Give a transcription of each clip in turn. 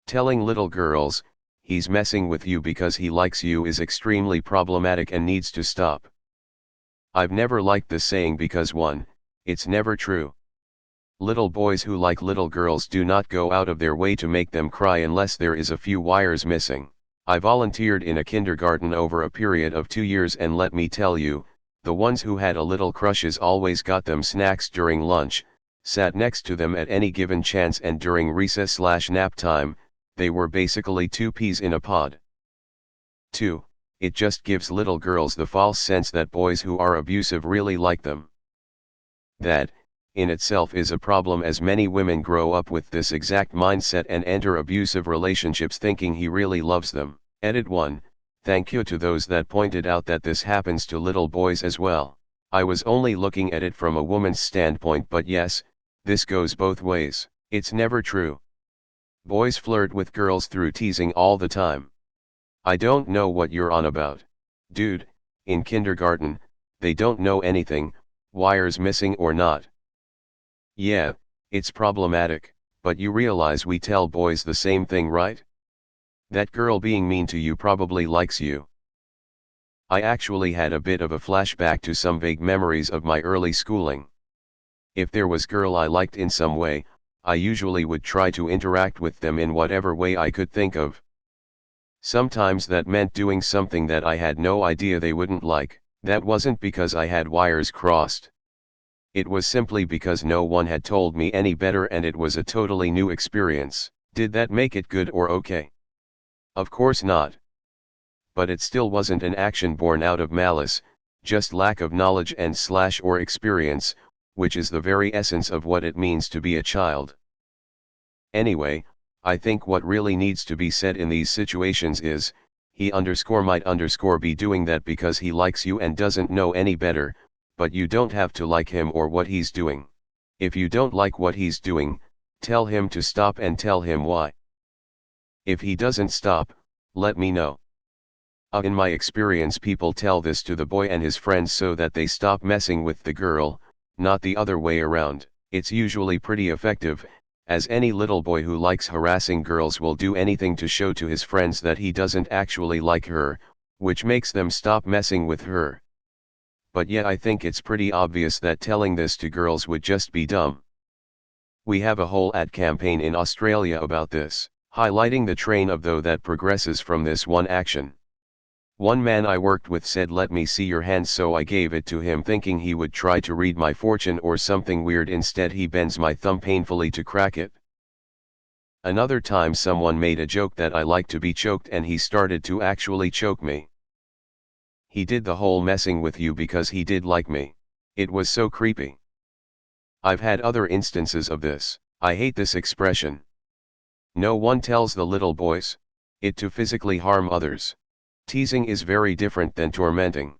Telling little girls, he's messing with you because he likes you is extremely problematic and needs to stop. I've never liked this saying because 1, it's never true. Little boys who like little girls do not go out of their way to make them cry unless there is a few wires missing. I volunteered in a kindergarten over a period of 2 years, and let me tell you, the ones who had a little crushes always got them snacks during lunch, sat next to them at any given chance, and during recess/nap time, they were basically 2 peas in a pod. 2. It just gives little girls the false sense that boys who are abusive really like them. That, in itself, is a problem, as many women grow up with this exact mindset and enter abusive relationships thinking he really loves them. Edit 1. Thank you to those that pointed out that this happens to little boys as well. I was only looking at it from a woman's standpoint, but yes, this goes both ways. It's never true. Boys flirt with girls through teasing all the time. I don't know what you're on about. Dude, in kindergarten, they don't know anything, wires missing or not. Yeah, it's problematic, but you realize we tell boys the same thing, right? That girl being mean to you probably likes you. I actually had a bit of a flashback to some vague memories of my early schooling. If there was girl I liked in some way, I usually would try to interact with them in whatever way I could think of. Sometimes that meant doing something that I had no idea they wouldn't like. That wasn't because I had wires crossed. It was simply because no one had told me any better, and it was a totally new experience. Did that make it good or okay? Of course not. But it still wasn't an action born out of malice, just lack of knowledge and/or experience, which is the very essence of what it means to be a child. Anyway, I think what really needs to be said in these situations is, he_might_ be doing that because he likes you and doesn't know any better, but you don't have to like him or what he's doing. If you don't like what he's doing, tell him to stop and tell him why. If he doesn't stop, let me know. In my experience, people tell this to the boy and his friends so that they stop messing with the girl, not the other way around. It's usually pretty effective, as any little boy who likes harassing girls will do anything to show to his friends that he doesn't actually like her, which makes them stop messing with her. But yeah, I think it's pretty obvious that telling this to girls would just be dumb. We have a whole ad campaign in Australia about this, highlighting the train of thought that progresses from this one action. One man I worked with said, "Let me see your hand," so I gave it to him thinking he would try to read my fortune or something weird. Instead, he bends my thumb painfully to crack it. Another time someone made a joke that I like to be choked, and he started to actually choke me. He did the whole messing with you because he did like me. It was so creepy. I've had other instances of this. I hate this expression. No one tells the little boys it to physically harm others. Teasing is very different than tormenting.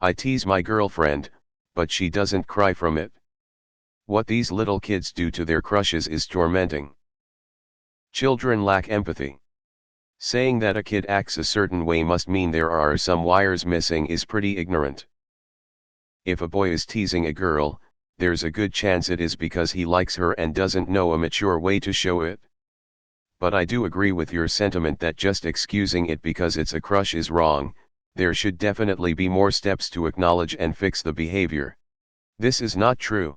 I tease my girlfriend, but she doesn't cry from it. What these little kids do to their crushes is tormenting. Children lack empathy. Saying that a kid acts a certain way must mean there are some wires missing is pretty ignorant. If a boy is teasing a girl, there's a good chance it is because he likes her and doesn't know a mature way to show it. But I do agree with your sentiment that just excusing it because it's a crush is wrong. There should definitely be more steps to acknowledge and fix the behavior. This is not true.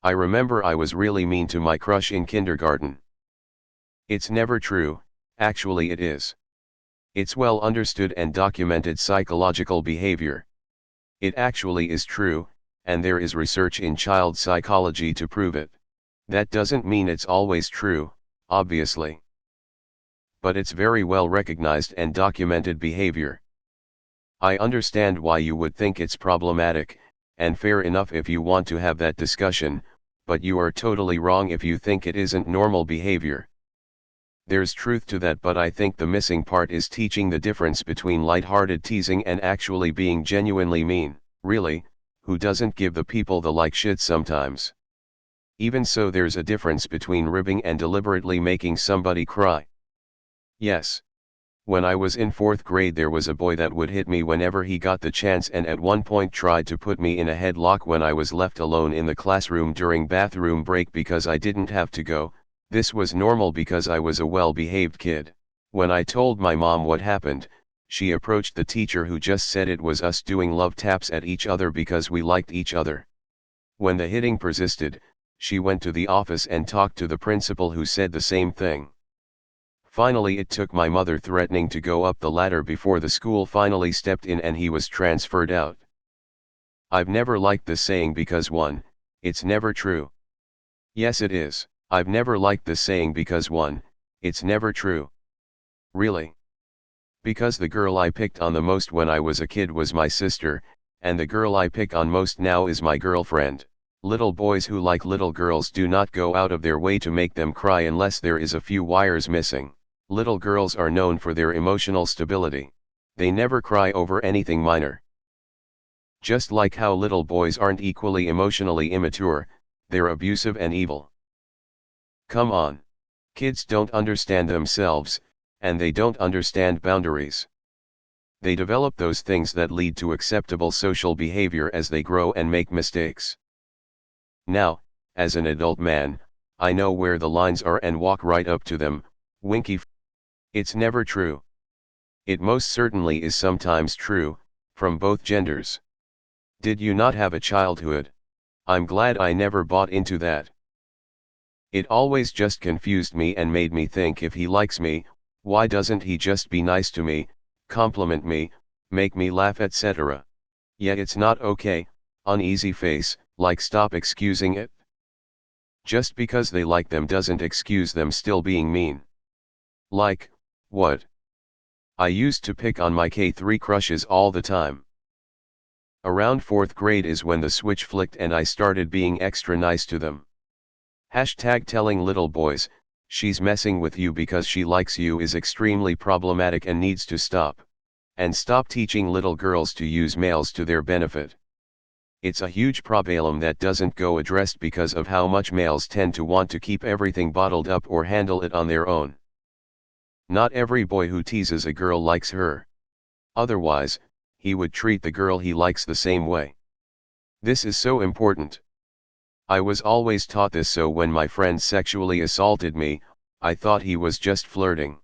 I remember I was really mean to my crush in kindergarten. It's never true, actually it is. It's well understood and documented psychological behavior. It actually is true, and there is research in child psychology to prove it. That doesn't mean it's always true, obviously. But it's very well recognized and documented behavior. I understand why you would think it's problematic, and fair enough if you want to have that discussion, but you are totally wrong if you think it isn't normal behavior. There's truth to that, but I think the missing part is teaching the difference between light-hearted teasing and actually being genuinely mean. Really, who doesn't give the people the like shit sometimes? Even so, there's a difference between ribbing and deliberately making somebody cry. Yes. When I was in 4th grade, there was a boy that would hit me whenever he got the chance, and at one point tried to put me in a headlock when I was left alone in the classroom during bathroom break because I didn't have to go. This was normal because I was a well-behaved kid. When I told my mom what happened, she approached the teacher who just said it was us doing love taps at each other because we liked each other. When the hitting persisted, she went to the office and talked to the principal who said the same thing. Finally, it took my mother threatening to go up the ladder before the school finally stepped in and he was transferred out. I've never liked this saying because 1, it's never true. Yes, it is. I've never liked this saying because 1, it's never true. Really? Because the girl I picked on the most when I was a kid was my sister, and the girl I pick on most now is my girlfriend. Little boys who like little girls do not go out of their way to make them cry unless there is a few wires missing. Little girls are known for their emotional stability. They never cry over anything minor. Just like how little boys aren't equally emotionally immature, they're abusive and evil. Come on. Kids don't understand themselves, and they don't understand boundaries. They develop those things that lead to acceptable social behavior as they grow and make mistakes. Now, as an adult man, I know where the lines are and walk right up to them, winky. It's never true. It most certainly is sometimes true, from both genders. Did you not have a childhood? I'm glad I never bought into that. It always just confused me and made me think, if he likes me, why doesn't he just be nice to me, compliment me, make me laugh, etc. Yet it's not okay. Uneasy face, like, stop excusing it. Just because they like them doesn't excuse them still being mean. Like, what? I used to pick on my K3 crushes all the time. Around 4th grade is when the switch flicked and I started being extra nice to them. Telling little boys, she's messing with you because she likes you is extremely problematic and needs to stop. And stop teaching little girls to use males to their benefit. It's a huge problem that doesn't go addressed because of how much males tend to want to keep everything bottled up or handle it on their own. Not every boy who teases a girl likes her. Otherwise, he would treat the girl he likes the same way. This is so important. I was always taught this, so when my friend sexually assaulted me, I thought he was just flirting.